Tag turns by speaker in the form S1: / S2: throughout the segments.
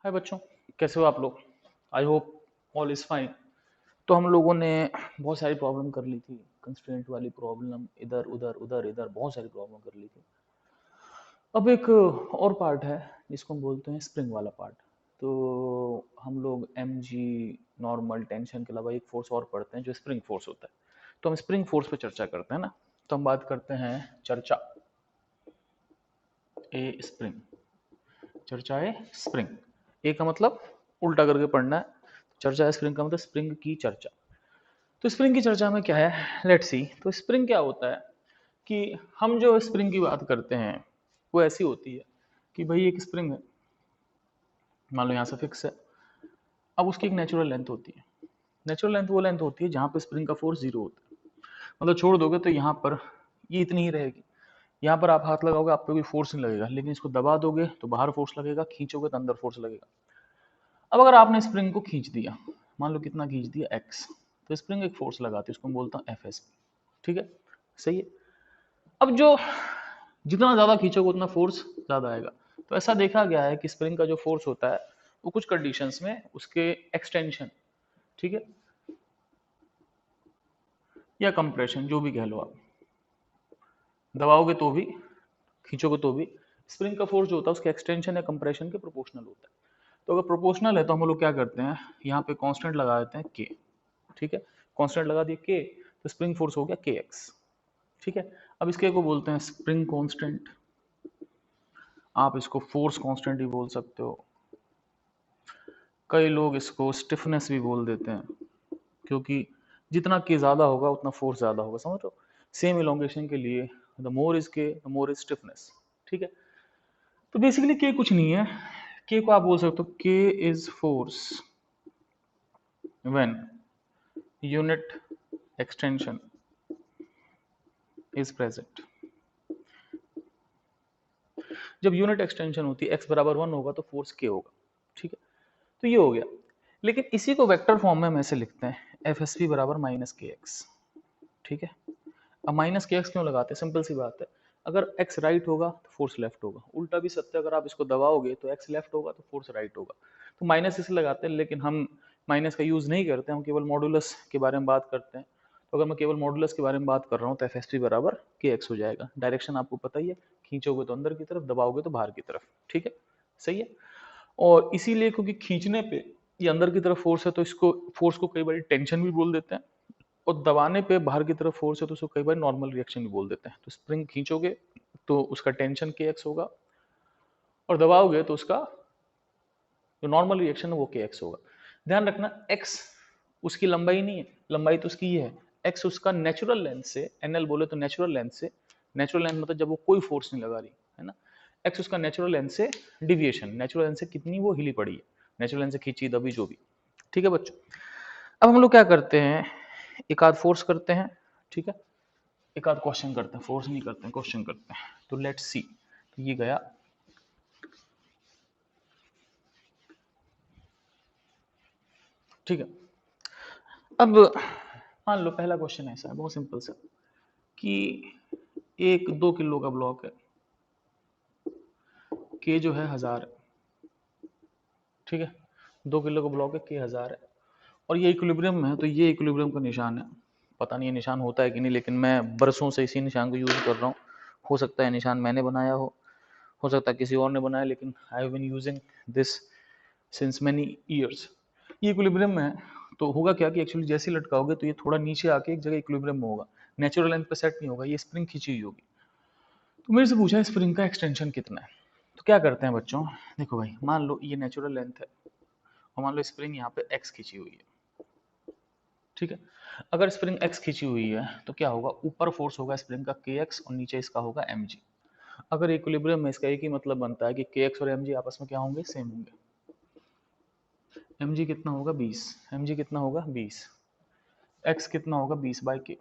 S1: हाय बच्चों, कैसे हो आप लोग। I hope all is fine. तो हम लोगों ने बहुत सारी प्रॉब्लम कर ली थी। कंस्ट्रेंट वाली प्रॉब्लम, इधर उधर उधर इधर बहुत सारी प्रॉब्लम कर ली थी। अब एक और पार्ट है जिसको हम बोलते हैं स्प्रिंग वाला पार्ट। तो हम लोग एम जी नॉर्मल टेंशन के अलावा एक फोर्स और पढ़ते हैं जो स्प्रिंग फोर्स होता है। तो हम स्प्रिंग फोर्स पे चर्चा करते हैं ना। तो हम बात करते हैं चर्चा ए स्प्रिंग। चर्चा है स्प्रिंग। ए का मतलब उल्टा करके पढ़ना है। चर्चा है स्प्रिंग का मतलब स्प्रिंग की चर्चा। तो स्प्रिंग की चर्चा में क्या है, लेट्स सी। तो स्प्रिंग क्या होता है कि हम जो स्प्रिंग की बात करते हैं वो ऐसी होती है कि भाई एक स्प्रिंग है, मान लो यहाँ से फिक्स है। अब उसकी एक नेचुरल लेंथ होती है। नेचुरल लेंथ वो लेंथ होती है जहाँ पे स्प्रिंग का फोर्स जीरो होता है। मतलब छोड़ दोगे तो यहाँ पर ये इतनी ही रहेगी। यहाँ पर आप हाथ लगाओगे आप पे कोई फोर्स नहीं लगेगा, लेकिन इसको दबा दोगे तो बाहर फोर्स लगेगा, खींचोगे तो अंदर फोर्स लगेगा। अब अगर आपने स्प्रिंग को खींच दिया, मान लो कितना खींच दिया एक्स, तो स्प्रिंग एक फोर्स लगाती है, उसको मैं बोलता हूँ एफ एस। ठीक है, सही है। अब जो जितना ज्यादा खींचोगे उतना फोर्स ज्यादा आएगा। तो ऐसा देखा गया है कि स्प्रिंग का जो फोर्स होता है वो कुछ कंडीशंस में उसके एक्सटेंशन, ठीक है, या कंप्रेशन जो भी कह लो आप, दबाओगे तो भी खींचोगे तो भी स्प्रिंग का फोर्स जो होता है उसके एक्सटेंशन या कंप्रेशन के प्रोपोर्शनल होता है। तो अगर प्रोपोर्शनल है तो हम लोग क्या करते हैं, यहाँ पे कांस्टेंट लगा देते हैं के। ठीक है, कांस्टेंट लगा दिए के, तो स्प्रिंग फोर्स हो गया के एक्स। ठीक है, अब इसके को बोलते हैं स्प्रिंग कांस्टेंट। आप इसको फोर्स कांस्टेंट भी बोल सकते हो। कई लोग इसको स्टिफनेस भी बोल देते हैं, क्योंकि जितना के ज्यादा होगा उतना फोर्स ज्यादा होगा, समझ लो। सेम इलोंगेशन के लिए द मोर इज के द मोर इज स्टिफनेस। ठीक है, तो बेसिकली के कुछ नहीं है। के को आप बोल सकते हो के is force when unit extension is present. जब यूनिट एक्सटेंशन होती है एक्स बराबर 1 होगा तो फोर्स के होगा। ठीक है, तो ये हो गया। लेकिन इसी को वेक्टर फॉर्म में हम ऐसे लिखते हैं एफ एस पी बराबर माइनस के एक्स। ठीक है, अब माइनस के एक्स क्यों लगाते हैं, सिंपल सी बात है। अगर एक्स राइट होगा तो फोर्स लेफ्ट होगा, उल्टा भी सत्य, अगर आप इसको दबाओगे तो एक्स लेफ्ट होगा तो फोर्स राइट होगा। तो माइनस इसलिए लगाते हैं, लेकिन हम माइनस का यूज नहीं करते, हम केवल मॉडुलस के बारे में बात करते हैं। तो अगर मैं केवल मॉडुलस के बारे में बात कर रहा हूँ तो एफ एस पी बराबर के एक्स हो जाएगा। डायरेक्शन आपको पता ही है, खींचोगे तो अंदर की तरफ, दबाओगे तो बाहर की तरफ। ठीक है, सही है। और इसीलिए क्योंकि खींचने पे ये अंदर की तरफ फोर्स है तो इसको फोर्स को कई बार टेंशन भी बोल देते हैं, और दबाने पे बाहर की तरफ फोर्स है तो उसको कई बार नॉर्मल रिएक्शन भी बोल देते हैं। तो स्प्रिंग खींचोगे तो उसका टेंशन के एक्स होगा, और दबाओगे तो उसका जो नॉर्मल रिएक्शन है वो के एक्स होगा। ध्यान रखना, एक्स उसकी लंबाई नहीं है, लंबाई तो उसकी ये है। एक्स उसका नेचुरल लेंथ से, एनएल बोले तो नेचुरल लेंथ से, नेचुरल लेंथ मतलब जब वो कोई फोर्स नहीं लगा रही है ना, एक्स उसका नेचुरल लेंथ से डिविएशन, नेचुरल लेंथ से कितनी वो हिली पड़ी है, नेचुरल लेंथ से खींची दबी जो भी। ठीक है बच्चों, अब हम लोग क्या करते हैं, एक आध फोर्स करते हैं। ठीक है, एक आध क्वेश्चन करते हैं, फोर्स नहीं करते हैं, क्वेश्चन करते हैं। तो लेट्स सी, तो ये गया। ठीक है, अब मान लो पहला क्वेश्चन ऐसा है, बहुत सिंपल सा, कि एक 2 किलो का ब्लॉक है, के जो है 1000 है। ठीक है, 2 किलो का ब्लॉक है, के 1000 है, और ये इक्विलिब्रियम में है। तो ये इक्विलिब्रियम का निशान है। पता नहीं ये निशान होता है कि नहीं, लेकिन मैं बरसों से इसी निशान को यूज कर रहा हूँ। हो सकता है निशान मैंने बनाया हो सकता है किसी और ने बनाया, लेकिन I have been using this since many years. ये इक्विलिब्रियम में है, तो होगा क्या कि एक्चुअली जैसे ही लटकाओगे तो ये थोड़ा नीचे आके एक जगह इक्विलिब्रियम में होगा, नेचुरल लेंथ पे सेट नहीं होगा, ये स्प्रिंग खींची हुई होगी। तो मेरे से पूछा है स्प्रिंग का एक्सटेंशन कितना है। तो क्या करते हैं बच्चों, देखो भाई, मान लो ये नेचुरल लेंथ है, और मान लो स्प्रिंग यहाँ पे एक्स खींची हुई है। ठीक है, अगर स्प्रिंग एक्स खींची हुई है तो क्या होगा, ऊपर फोर्स होगा स्प्रिंग का के एक्स और नीचे इसका होगा एम जी। अगर इक्विलिब्रियम में इसका एक ही मतलब बनता है कि के एक्स और एम जी आपस में क्या होंगे, सेम होंगे। एम जी कितना होगा 20, एम जी कितना होगा 20, एक्स कितना होगा 20/k,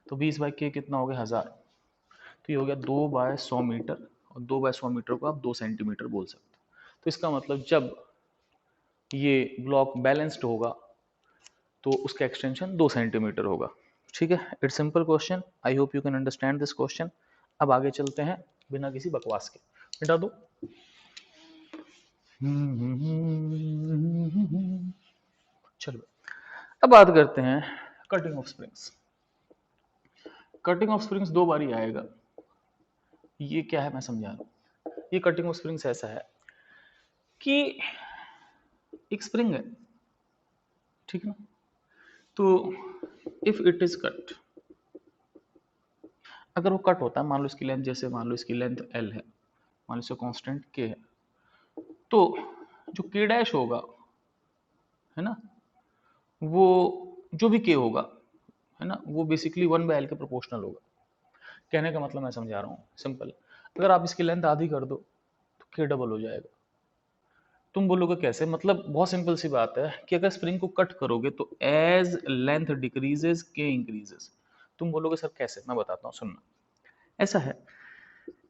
S1: तो 20/k कितना हो गया 1000। तो ये हो गया 2/100 मीटर, और 2/100 मीटर को आप 2 सेंटीमीटर बोल सकते हो। तो इसका मतलब जब ये ब्लॉक बैलेंस्ड होगा तो उसका एक्सटेंशन 2 सेंटीमीटर होगा। ठीक है, it's simple question, I hope you can understand this question. अब आगे चलते हैं बिना किसी बकवास के, मिटा दो। चलो अब बात करते हैं cutting of springs. Cutting of springs दो बार ही आएगा। ये क्या है मैं समझा रहा हूँ। ये कटिंग ऑफ स्प्रिंग्स ऐसा है कि एक स्प्रिंग है, ठीक है ना, तो इफ इट इज कट, अगर वो कट होता है, मान लो इसकी लेंथ, जैसे मान लो इसकी लेंथ एल है, मान लो इसका कांस्टेंट के है, तो जो के डैश होगा, है ना, वो जो भी के होगा, है ना, वो बेसिकली 1/L के प्रोपोर्शनल होगा। कहने का मतलब मैं समझा रहा हूँ सिंपल। अगर आप इसकी लेंथ आधी कर दो तो के डबल हो जाएगा। तुम बोलोगे कैसे, मतलब बहुत सिंपल सी बात है कि अगर स्प्रिंग को कट करोगे तो एज लेंथ डिक्रीजेस के इंक्रीजेस। तुम बोलोगे सर कैसे, मैं बताता हूँ, सुनना। ऐसा है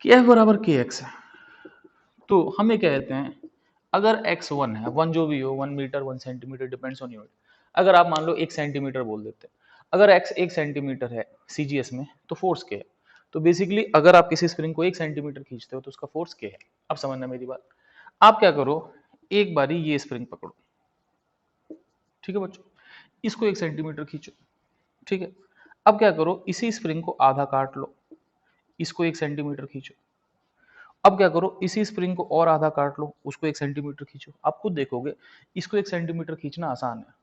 S1: कि एफ बराबर के एक्स है, तो हम ये कहते हैं अगर एक्स 1 है, 1 जो भी हो, 1 metre 1 centimetre depends on unit, अगर आप मान लो 1 सेंटीमीटर बोल देते हैं, अगर एक्स 1 सेंटीमीटर है सीजीएस में तो फोर्स के है। तो बेसिकली अगर आप किसी स्प्रिंग को 1 सेंटीमीटर खींचते हो तो उसका फोर्स के है। अब समझना मेरी बात। आप क्या करो, एक बारी ये स्प्रिंग पकड़ो, ठीक है बच्चों, इसको 1 सेंटीमीटर खींचो, ठीक है। अब क्या करो, इसी स्प्रिंग को आधा काट लो, इसको 1 सेंटीमीटर खींचो। अब क्या करो, इसी स्प्रिंग को और आधा काट लो, उसको 1 सेंटीमीटर खींचो। आप खुद देखोगे इसको 1 सेंटीमीटर खींचना आसान है,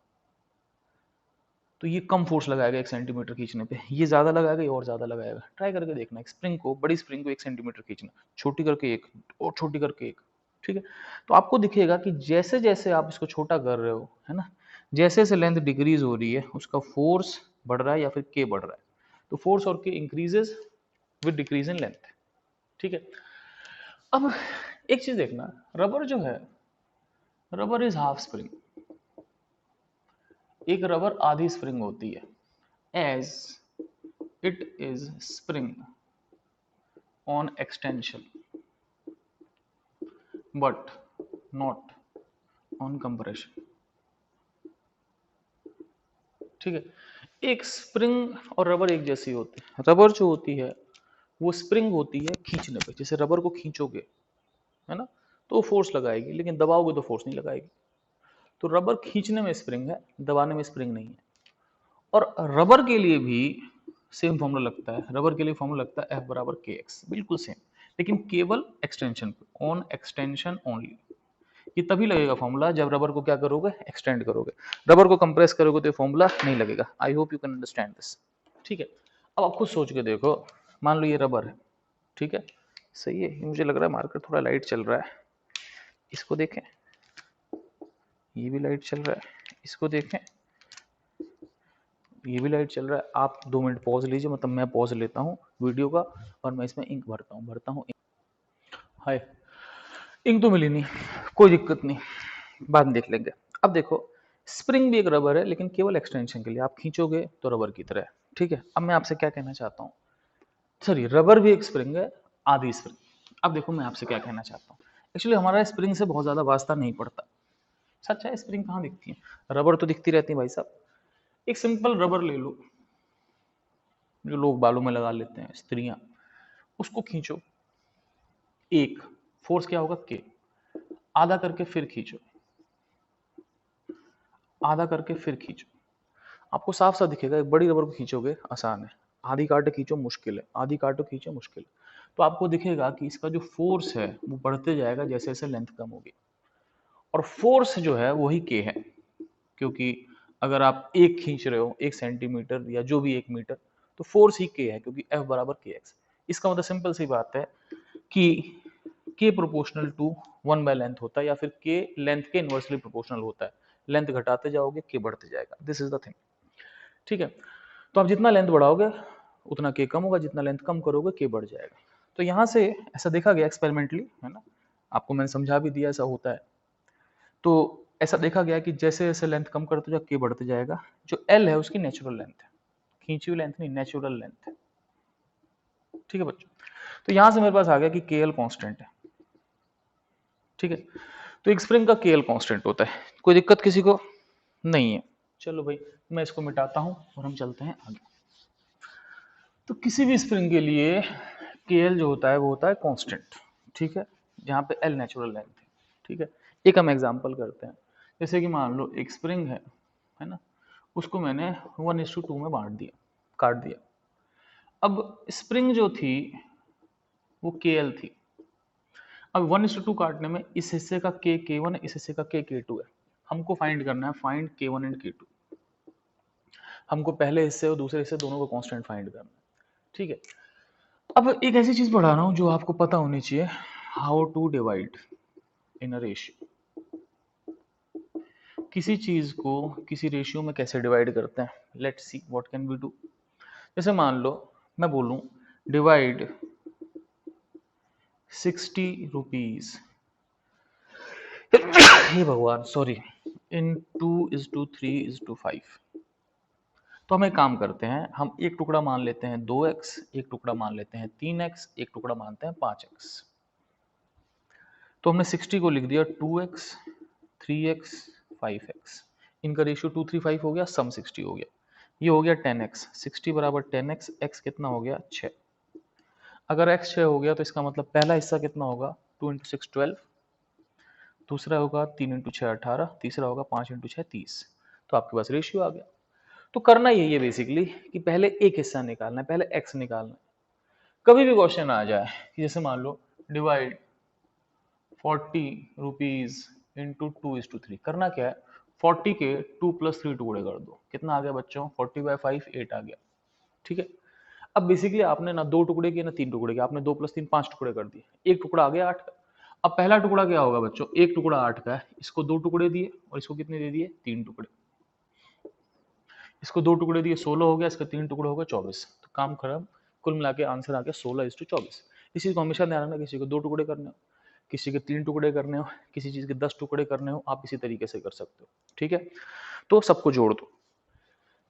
S1: तो ये कम फोर्स लगाएगा 1 सेंटीमीटर खींचने पे, ये ज्यादा लगाएगा, ये और ज्यादा लगाएगा। ट्राई करके देखना, एक स्प्रिंग को, बड़ी स्प्रिंग को 1 सेंटीमीटर खींचना, छोटी करके एक, और छोटी करके एक, ठीक है। तो आपको दिखेगा कि जैसे जैसे आप इसको छोटा कर रहे हो, है ना, जैसे जैसे लेंथ डिक्रीज हो रही है उसका फोर्स बढ़ रहा है या फिर के बढ़ रहा है। तो फोर्स और k increases with decrease in length, ठीक है। अब एक चीज देखना, रबर जो है, रबर इज हाफ स्प्रिंग। एक रबर आधी स्प्रिंग होती है, as it is spring on extension but not on compression, ठीक है। एक स्प्रिंग और रबर एक जैसी होती है। रबर जो होती है वो स्प्रिंग होती है खींचने पे, जैसे रबर को खींचोगे, है ना, तो फोर्स लगाएगी, लेकिन दबाओगे तो फोर्स नहीं लगाएगी। तो रबर खींचने में स्प्रिंग है, दबाने में स्प्रिंग नहीं है। और रबर के लिए भी सेम फॉर्मूला लगता है, रबर के लिए फॉर्मूला लगता है एफ बराबर के एक्स, बिल्कुल सेम, लेकिन केवल एक्सटेंशन पे, ऑन एक्सटेंशन ओनली। ये तभी लगेगा फॉर्मूला जब रबर को क्या करोगे, एक्सटेंड करोगे। रबर को कंप्रेस करोगे तो ये फॉर्मूला नहीं लगेगा। आई hope you can understand this, ठीक है। अब आप खुद सोच के देखो, मान लो ये रबर है, ठीक है, सही है, ये मुझे लग रहा है मार्कर थोड़ा लाइट चल रहा है, इसको देखें, ये भी लाइट चल रहा है, इसको देखें, ये भी लाइट चल रहा है। आप 2 मिनट पॉज लीजिए, मतलब मैं पॉज लेता हूँ वीडियो का, और मैं इसमें इंक भरता हूँ। हाय, इंक तो मिली नहीं, कोई दिक्कत नहीं, बाद में देख लेंगे। अब देखो, स्प्रिंग भी एक रबर है, लेकिन केवल एक्सटेंशन के लिए, आप खींचोगे तो रबर की तरह है, ठीक है। अब मैं आपसे क्या कहना चाहता हूँ, सॉरी, रबर भी एक स्प्रिंग है, आधी स्प्रिंग। अब देखो मैं आपसे क्या कहना चाहता हूँ, एक्चुअली हमारा स्प्रिंग से बहुत ज्यादा वास्ता नहीं पड़ता। सच है, स्प्रिंग कहाँ दिखती है, रबर तो दिखती रहती है भाई साहब। एक सिंपल रबर ले लो, जो लोग बालों में लगा लेते हैं स्त्रियां, उसको खींचो, एक फोर्स क्या होगा, के, आधा करके फिर खींचो, आधा करके फिर खींचो, आपको साफ साफ दिखेगा। एक बड़ी रबर को खींचोगे आसान है, आधी काटो खींचो मुश्किल है, आधी काटो खींचो मुश्किल है। तो आपको दिखेगा कि इसका जो फोर्स है वो बढ़ते जाएगा जैसे जैसे लेंथ कम होगी, और फोर्स जो है वही के है, क्योंकि अगर आप एक खींच रहे हो 1 सेंटीमीटर या जो भी 1 मीटर, तो फोर्स ही के है, क्योंकि एफ बराबर के एक्स। इसका मतलब सिंपल सी बात है कि के प्रोपोर्शनल टू 1/लेंथ होता है, या फिर के लेंथ के इनवर्सली प्रोपोर्शनल होता है। लेंथ घटाते जाओगे के बढ़ते जाएगा, दिस इज द थिंग, ठीक है। तो आप जितना लेंथ बढ़ाओगे उतना के कम होगा, जितना लेंथ कम करोगे के बढ़ जाएगा। तो यहाँ से ऐसा देखा गया एक्सपेरिमेंटली, है ना, आपको मैंने समझा भी दिया ऐसा होता है। तो ऐसा देखा गया कि जैसे जैसे लेंथ कम करते जाओ के बढ़ते जाएगा। जो एल है उसकी नेचुरल लेंथ है, खींची हुई लेंथ नहीं, नेचुरल लेंथ है, ठीक है बच्चों। तो यहां से मेरे पास आ गया कि के एल कॉन्स्टेंट है, ठीक है। तो एक स्प्रिंग का के एल कॉन्स्टेंट होता है, कोई दिक्कत किसी को नहीं है। चलो भाई, मैं इसको मिटाता हूं और हम चलते हैं आगे। तो किसी भी स्प्रिंग के लिए के एल जो होता है वो होता है कांस्टेंट, ठीक है, जहां पे एल नेचुरल लेंथ है। ठीक है, एक हम एग्जांपल करते हैं। जैसे कि मान लो एक स्प्रिंग है ना, उसको मैंने 1:2 में बांट दिया, काट दिया। अब स्प्रिंग जो थी वो KL थी। अब 1:2 काटने में इस हिस्से का K1 है, इस हिस्से का K2 है। हमको फाइंड करना है, फाइंड K1 एंड K2। हमको पहले हिस्से और दूसरे हिस्से दोनों का कांस्टेंट फाइंड करना है, ठीक है। अब एक ऐसी चीज पढ़ा रहा हूं जो आपको पता होनी चाहिए, how to divide in a ratio. किसी चीज को किसी रेशियो में कैसे डिवाइड करते हैं, let's see what can we do. जैसे मान लो मैं बोलूं डिवाइड 60 रुपीज, हे भगवान सॉरी, इन 2:3:5। तो हम एक काम करते हैं, हम एक टुकड़ा मान लेते हैं 2x, एक टुकड़ा मान लेते हैं 3x, एक टुकड़ा मानते हैं 5x। तो हमने 60 को लिख दिया 2x, 3x, 5x। इनका रेशियो 2, 3, 5 हो गया, सम 60 हो गया। ये हो गया 10x, 60 बराबर 10x, x कितना हो गया 6। अगर x 6 हो गया तो इसका मतलब पहला हिस्सा कितना होगा 2 × 6 12, दूसरा होगा 3 × 6 18, तीसरा होगा 5 × 6 30। तो आपके पास रेशियो आ गया। तो करना यही है बेसिकली कि पहले एक हिस्सा निकालना है, पहले x निकालना है। कभी भी क्वेश्चन आ जाए कि जैसे मान लो डिवाइड 40 रुपीज इंटू 2:3, करना क्या है 40 के 2 + 3 टुकड़े कर दो। कितना आ गया बच्चों 40/5 8 आ गया, ठीक है। अब बेसिकली आपने ना 2 टुकड़े किए ना 3 टुकड़े किए, आपने 2 + 3 5 टुकड़े कर दिए, एक टुकड़ा आ गया 8 का। अब पहला टुकड़ा क्या होगा बच्चों, एक टुकड़ा 8 का है, इसको 2 टुकड़े दिए और इसको कितने दे दिए 3 टुकड़े। इसको 2 टुकड़े दिए 16 हो गया, इसका 3 टुकड़े हो गए 24। तो काम खत्म, कुल मिला के आंसर आ गया 16:24। इसी को हमेशा ध्यान रखना, किसी को 2 टुकड़े करने हो, किसी के 3 टुकड़े करने हो, किसी चीज के 10 टुकड़े करने हो, आप इसी तरीके से कर सकते हो, ठीक है। तो सबको जोड़ दो,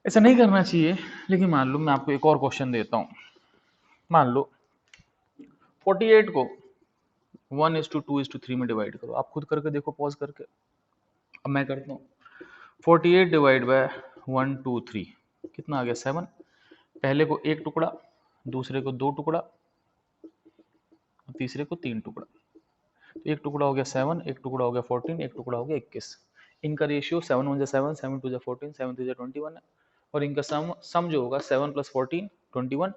S1: ऐसा नहीं करना चाहिए। लेकिन मान लो मैं आपको एक और क्वेश्चन देता हूं, मान लो 48 को 1:2:3 में डिवाइड करो। आप खुद करके देखो पॉज करके। अब मैं करता हूँ 48 डिवाइड बाय 1 2 3 कितना आ गया 7। पहले को एक टुकड़ा, दूसरे को 2 टुकड़ा, तीसरे को 3 टुकड़ा। तो एक टुकड़ा हो गया 7, एक टुकड़ा हो गया 14, एक टुकड़ा हो गया 21। इनका रेशियो 7 1 7, 7 2 14, 7 3 21 है। और इनका सम जो होगा 7 + 14 21,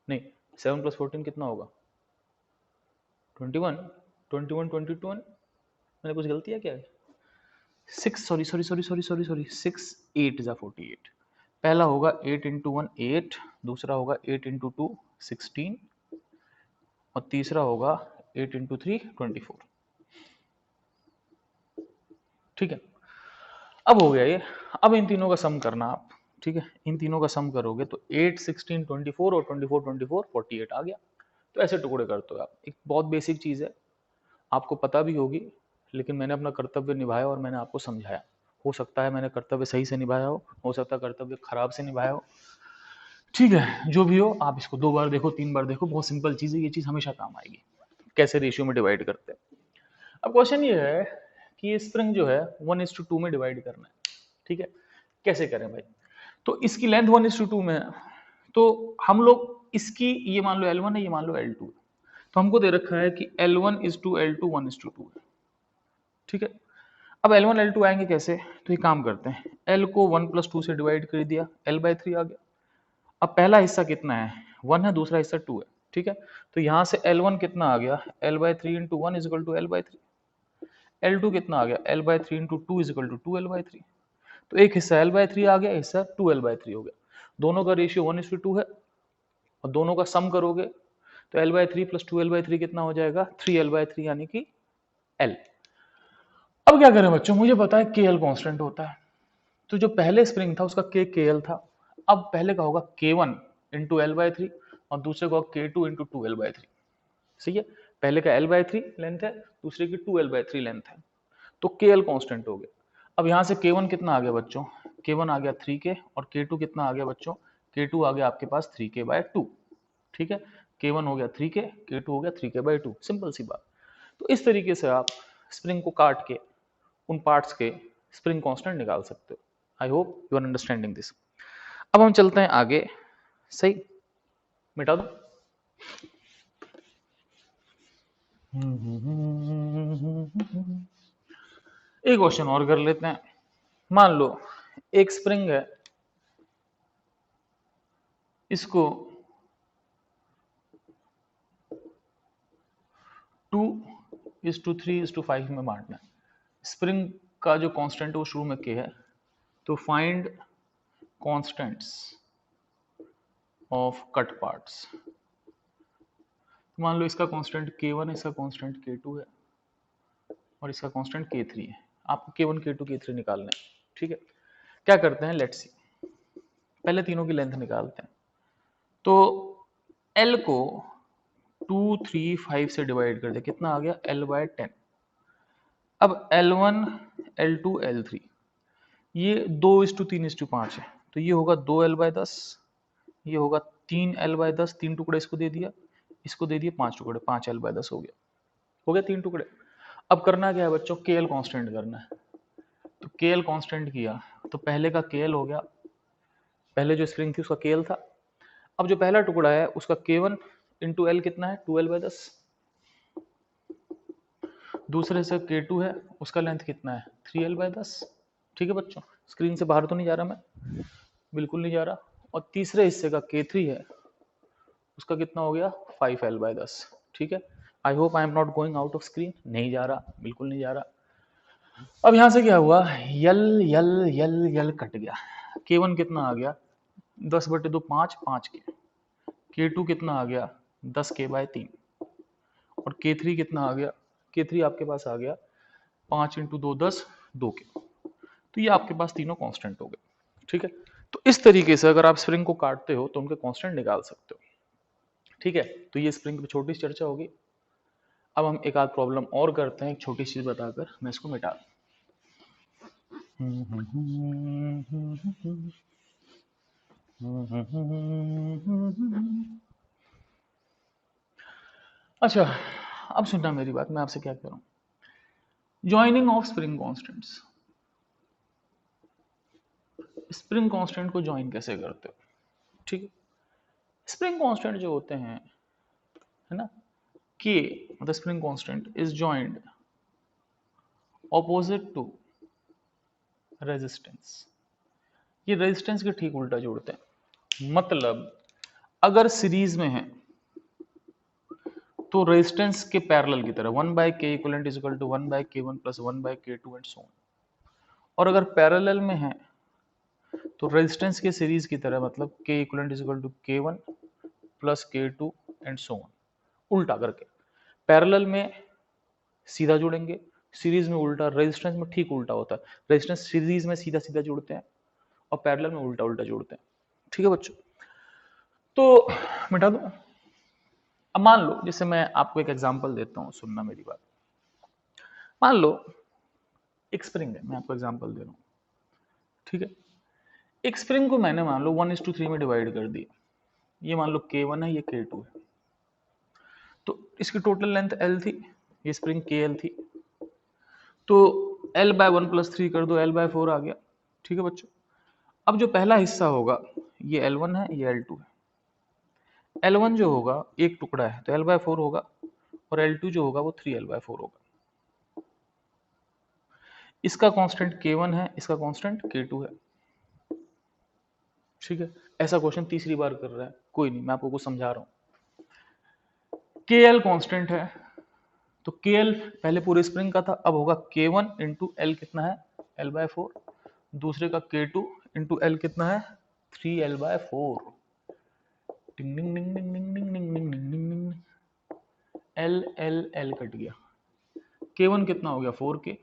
S1: नहीं 7 + 14 कितना होगा 21, 21 22। मैंने कुछ गलती है क्या, 6 6 8 = 48। पहला होगा 8 × 1 8, दूसरा होगा 8 × 2 16, और तीसरा होगा 8 × 3 24, ठीक है। अब हो गया ये। अब इन तीनों का सम करना आप, ठीक है। इन तीनों का सम करोगे तो 8 16 24 और 24 24 48 आ गया। तो ऐसे टुकड़े करते हो आप। एक बहुत बेसिक चीज है, आपको पता भी होगी, लेकिन मैंने अपना कर्तव्य निभाया और मैंने आपको समझाया। हो सकता है मैंने कर्तव्य सही से निभाया हो सकता है कर्तव्य खराब से निभाया हो, ठीक है। जो भी हो आप इसको 2 बार देखो 3 बार देखो, बहुत सिंपल चीज है, ये चीज हमेशा काम आएगी कैसे रेशियो में डिवाइड करते हैं। अब क्वेश्चन ये है कि ये स्प्रिंग जो है 1:2 में डिवाइड करना है, ठीक है। कैसे करें भाई, तो इसकी लेंथ 1:2 में है, तो हम लोग इसकी, ये मान लो L1 है, ये मान लो L2 है, तो हमको दे रखा है कि L1:L2 1:2 है, ठीक है। अब L1 L2 आएंगे कैसे, तो ये काम करते हैं, L को 1 + 2 से डिवाइड कर दिया, L/3 आ गया। अब पहला हिस्सा कितना है 1 है, दूसरा हिस्सा 2 है, ठीक है। तो यहां से L1 कितना आ गया L/3 × 1 = L/3। L2 कितना आ गया L/3 × 2 = 2L/3। तो एक हिस्सा L/3 आ गया, हिस्सा 2L/3 हो गया। दोनों का रेशियो 1:2 है, और दोनों का सम करोगे तो L/3 + 2L/3 कितना हो जाएगा 3L/3, यानी कि L। अब क्या करें बच्चों, मुझे पता है KL कांस्टेंट होता है, तो जो पहले स्प्रिंग था उसका KL था। अब पहले का होगा K1 × L/3 और दूसरे का होगा K2 × 2L/3, सही है। पहले का L/3 लेंथ है, दूसरे की 2L/3 लेंथ है, तो KL कांस्टेंट हो गया। अब यहाँ से K1 कितना आ गया बच्चों, K1 आ गया 3K, और K2 कितना आ गया बच्चों, K2 आ गया आपके पास 3K/2, ठीक है। K1 हो गया 3K, K2 हो गया 3K/2, सिंपल सी बात। तो इस तरीके से आप स्प्रिंग को काट के उन पार्ट्स के स्प्रिंग कांस्टेंट निकाल सकते हो। I hope you are understanding this. अब हम चलते हैं आगे, सही, मिटा दो। एक क्वेश्चन और कर लेते हैं। मान लो एक स्प्रिंग है, इसको 2:3:5 में बांटना है। स्प्रिंग का जो कांस्टेंट है वो शुरू में के है, तो find constants of cut parts. मान लो इसका कांस्टेंट k1 है, इसका कांस्टेंट k2 है और इसका कांस्टेंट k3 है। आपको k1 k2 k3 निकालना है। ठीक है, क्या करते हैं, लेट्स सी, पहले तीनों की लेंथ निकालते हैं। तो l को 2, 3, 5 से डिवाइड कर दे, कितना आ गया, l/10। अब L1, L2, L3 ये 2:3:5 है, तो ये होगा 2l/10, ये होगा 3l/10, 3 टुकड़े इसको दे दिया, इसको दे दिए 5 टुकड़े, 5l/10 हो गया 3 टुकड़े। अब करना क्या है बच्चों, KL कांस्टेंट करना है। तो KL कांस्टेंट किया तो पहले का KL हो गया, पहले जो स्प्रिंग थी उसका KL था। अब जो पहला टुकड़ा है उसका K1 इंटू L कितना है, 2l/10। दूसरे से K2 है, उसका लेंथ कितना है, 3l/10। ठीक है बच्चों, स्क्रीन से बाहर तो नहीं जा रहा मैं, बिल्कुल नहीं जा रहा। और तीसरे हिस्से का K3 है, उसका कितना हो गया, 5l/10। ठीक है, I hope I am not going out of screen, नहीं जा रहा, बिल्कुल नहीं जा रहा। अब यहां से क्या हुआ, यल यल यल यल कट गया। K1 कितना आ गया, 10/2 5, 5 के। K2 कितना आ गया, 10k/3। और K3 कितना आ गया, K3 आपके पास आ गया 5 × 2 10, 2k। तो ये आपके पास तीनों कांस्टेंट हो गए। ठीक है, तो इस तरीके से अगर आप स्प्रिंग को काटते हो तो उनके कांस्टेंट निकाल सकते हो। ठीक है, तो ये स्प्रिंग की छोटी सी चर्चा होगी। अब हम एक आध प्रॉब्लम और करते हैं, एक छोटी चीज बताकर मैं इसको मिटा दूं। अच्छा, अब सुनना मेरी बात, मैं आपसे क्या कह रहा हूं, joining of spring constants. Spring constant को ज्वाइन कैसे करते हो। ठीक है, स्प्रिंग कांस्टेंट जो होते हैं, है ना, के the spring constant is joined opposite to resistance. ये रेजिस्टेंस के ठीक उल्टा जोड़ते हैं। मतलब अगर सीरीज में है तो रेजिस्टेंस के पैरेलल की तरह 1/k equivalent is equal to 1/k1 plus 1/k2 and so on. और अगर पैरेलल में है तो रेजिस्टेंस के सीरीज की तरह, मतलब k equivalent is equal to k1 plus k2 and so on, उल्टा करके। पैरेलल में सीधा जोड़ेंगे, सीरीज में उल्टा। रेजिस्टेंस में ठीक उल्टा होता है, रेजिस्टेंस सीरीज में सीधा सीधा जोड़ते हैं और पैरेलल में उल्टा उल्टा जोड़ते हैं। ठीक है बच्चों, तो मिटा दो। अब मान लो, जैसे मैं आपको एक एग्जांपल देता हूं, सुनना मेरी बात। मान लो एक स्प्रिंग है, मैं आपको एग्जांपल दे रहा हूं। ठीक है, एक स्प्रिंग को मैंने मान लो 1:3 में डिवाइड कर दिया। ये मान लो K1 है, ये K2 है। तो इसकी टोटल लेंथ L थी, ये स्प्रिंग KL थी। तो L/1 + 3 कर दो, L/4 आ गया। ठीक है बच्चों, अब जो पहला हिस्सा होगा ये L1 है, ये L2 है। L1 जो होगा एक टुकड़ा है तो L/4 होगा, और L2 जो होगा वो 3L/4 होगा। इसका कांस्टेंट K1 है, इसका कांस्टेंट K2 है। ठीक है, ऐसा क्वेश्चन तीसरी बार कर रहा है, कोई नहीं, मैं आपको कुछ समझा रहा हूं। KL कांस्टेंट है, तो KL पहले पूरे स्प्रिंग का था, अब होगा K1 इंटू L कितना है, L/4। दूसरे का K2 इंटू L कितना है, 3L/4। टिंग टिंग टिंग टिंग टिंग टिंग टिंग टिंग टिंग टिंग टिंग। L L L कट गया। K1 कितना हो गया, 4K,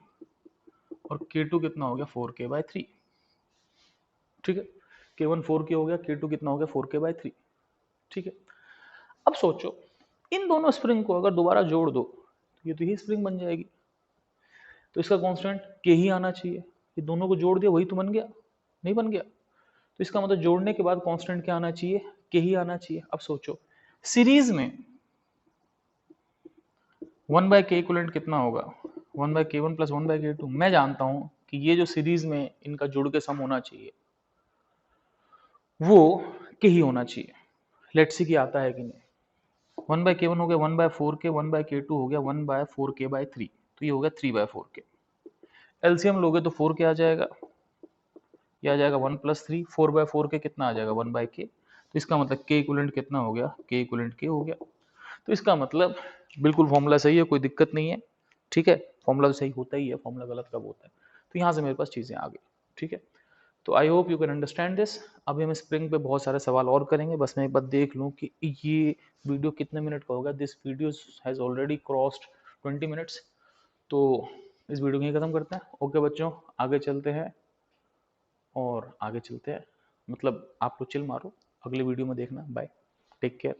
S1: और K2 कितना हो गया, 4K/3। ठीक है, K1 4K हो गया, K2 कितना हो गया, 4K/3। ठीक है, अब सोचो इन दोनों स्प्रिंग को अगर दोबारा जोड़ दो तो ये तो ही स्प्रिंग बन जाएगी। तो इसका कांस्टेंट K ही आना चाहिए। ये दोनों को जोड़ दिया, वही तो बन गया, नहीं बन गया। तो इसका मतलब जोड़ने के बाद कांस्टेंट क्या आना चाहिए, K ही आना चाहिए। अब सोचो सीरीज में 1/k इक्विवेलेंट कितना होगा, 1/k1 प्लस 1/k2। मैं जानता हूं कि ये जो सीरीज में इनका जुड़ के सम होना चाहिए वो K ही होना चाहिए। लेट्स सी कि आता है कि नहीं। 1/k1 हो गया 1/4k, 1/k2 हो गया 1/4k/3, तो ये हो गया 3/4k। एलसीएम लोगे तो 4k आ जाएगा, ये आ जाएगा 1 + 3, 4/4k कितना आ जाएगा 1/k, तो इसका मतलब k इक्विवेलेंट कितना हो गया, k इक्विवेलेंट k हो गया। तो इसका मतलब बिल्कुल फॉर्मूला सही है, कोई दिक्कत नहीं है, ठीक है। फॉर्मूला तो सही होता ही है, फॉर्मूला गलत कब होता है। तो यहाँ से मेरे पास चीज़ें आ गई, ठीक है। तो आई hope you can understand this. अभी हम स्प्रिंग पे बहुत सारे सवाल और करेंगे, बस मैं एक बार देख लूँ कि ये वीडियो कितने मिनट का होगा। This video has already crossed 20 minutes. तो इस वीडियो को यहीं ख़त्म करते हैं। ओके बच्चों, आगे चलते हैं और आगे चलते हैं, मतलब आप लोग चिल मारो, अगले वीडियो में देखना। Bye, take care.